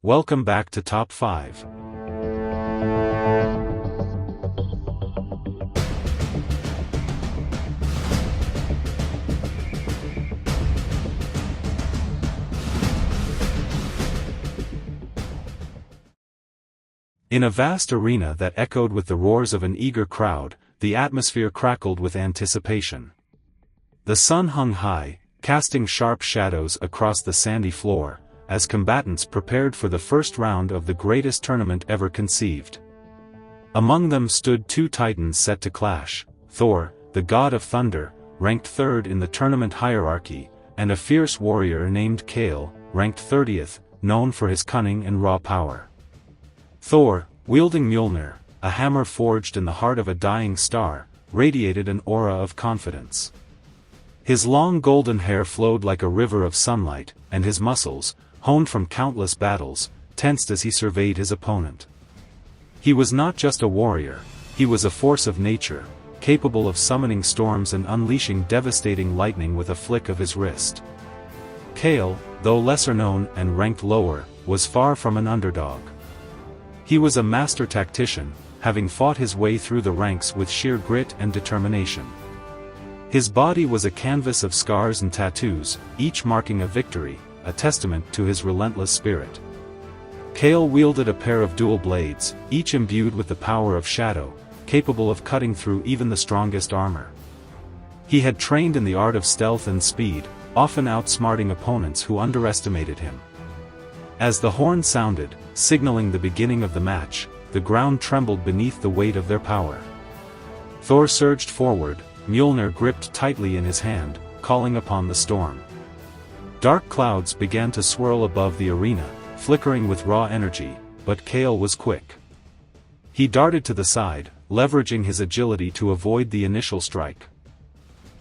Welcome back to Top 5. In a vast arena that echoed with the roars of an eager crowd, the atmosphere crackled with anticipation. The sun hung high, casting sharp shadows across the sandy floor, as combatants prepared for the first round of the greatest tournament ever conceived. Among them stood two titans set to clash, Thor, the god of thunder, ranked third in the tournament hierarchy, and a fierce warrior named Kale, ranked 30th, known for his cunning and raw power. Thor, wielding Mjolnir, a hammer forged in the heart of a dying star, radiated an aura of confidence. His long golden hair flowed like a river of sunlight, and his muscles, honed from countless battles, tensed as he surveyed his opponent. He was not just a warrior, he was a force of nature, capable of summoning storms and unleashing devastating lightning with a flick of his wrist. Kale, though lesser known and ranked lower, was far from an underdog. He was a master tactician, having fought his way through the ranks with sheer grit and determination. His body was a canvas of scars and tattoos, each marking a victory, a testament to his relentless spirit. Kale wielded a pair of dual blades, each imbued with the power of shadow, capable of cutting through even the strongest armor. He had trained in the art of stealth and speed, often outsmarting opponents who underestimated him. As the horn sounded, signaling the beginning of the match, the ground trembled beneath the weight of their power. Thor surged forward, Mjolnir gripped tightly in his hand, calling upon the storm. Dark clouds began to swirl above the arena, flickering with raw energy, but Kale was quick. He darted to the side, leveraging his agility to avoid the initial strike.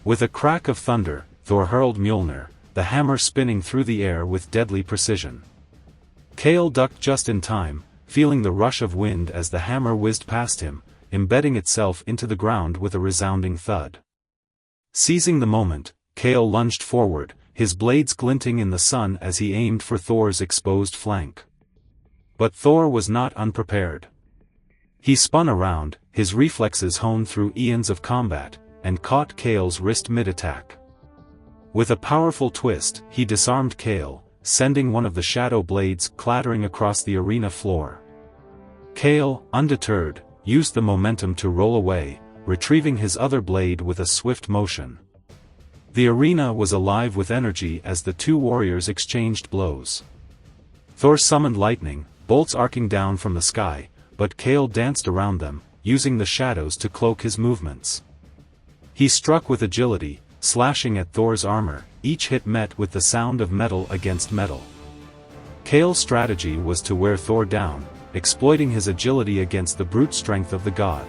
With a crack of thunder, Thor hurled Mjolnir, the hammer spinning through the air with deadly precision. Kale ducked just in time, feeling the rush of wind as the hammer whizzed past him, embedding itself into the ground with a resounding thud. Seizing the moment, Kale lunged forward, his blades glinting in the sun as he aimed for Thor's exposed flank. But Thor was not unprepared. He spun around, his reflexes honed through eons of combat, and caught Kale's wrist mid-attack. With a powerful twist, he disarmed Kale, sending one of the shadow blades clattering across the arena floor. Kale, undeterred, used the momentum to roll away, retrieving his other blade with a swift motion. The arena was alive with energy as the two warriors exchanged blows. Thor summoned lightning, bolts arcing down from the sky, but Kale danced around them, using the shadows to cloak his movements. He struck with agility, slashing at Thor's armor, each hit met with the sound of metal against metal. Kale's strategy was to wear Thor down, exploiting his agility against the brute strength of the god.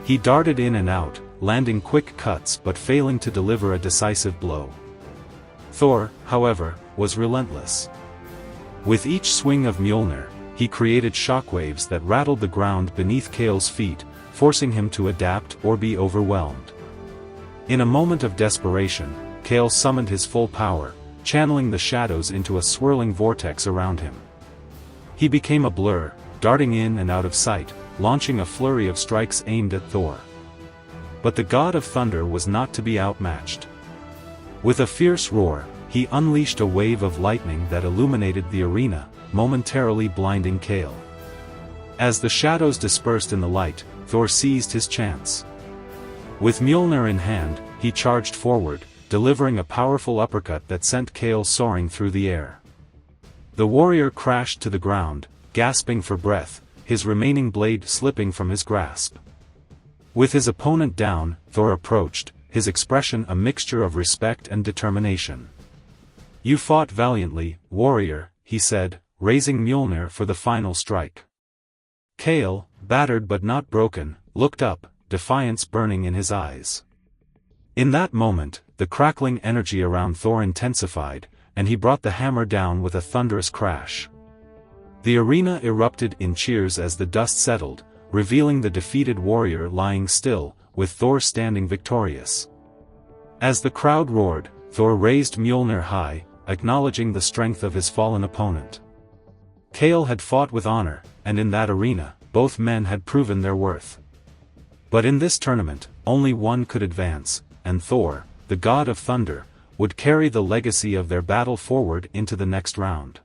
He darted in and out, landing quick cuts but failing to deliver a decisive blow. Thor, however, was relentless. With each swing of Mjolnir, he created shockwaves that rattled the ground beneath Kale's feet, forcing him to adapt or be overwhelmed. In a moment of desperation, Kale summoned his full power, channeling the shadows into a swirling vortex around him. He became a blur, darting in and out of sight, launching a flurry of strikes aimed at Thor. But the god of thunder was not to be outmatched. With a fierce roar, he unleashed a wave of lightning that illuminated the arena, momentarily blinding Kale. As the shadows dispersed in the light, Thor seized his chance. With Mjolnir in hand, he charged forward, delivering a powerful uppercut that sent Kale soaring through the air. The warrior crashed to the ground, gasping for breath, his remaining blade slipping from his grasp. With his opponent down, Thor approached, his expression a mixture of respect and determination. "You fought valiantly, warrior," he said, raising Mjolnir for the final strike. Kale, battered but not broken, looked up, defiance burning in his eyes. In that moment, the crackling energy around Thor intensified, and he brought the hammer down with a thunderous crash. The arena erupted in cheers as the dust settled, revealing the defeated warrior lying still, with Thor standing victorious. As the crowd roared, Thor raised Mjolnir high, acknowledging the strength of his fallen opponent. Kale had fought with honor, and in that arena, both men had proven their worth. But in this tournament, only one could advance, and Thor, the god of thunder, would carry the legacy of their battle forward into the next round.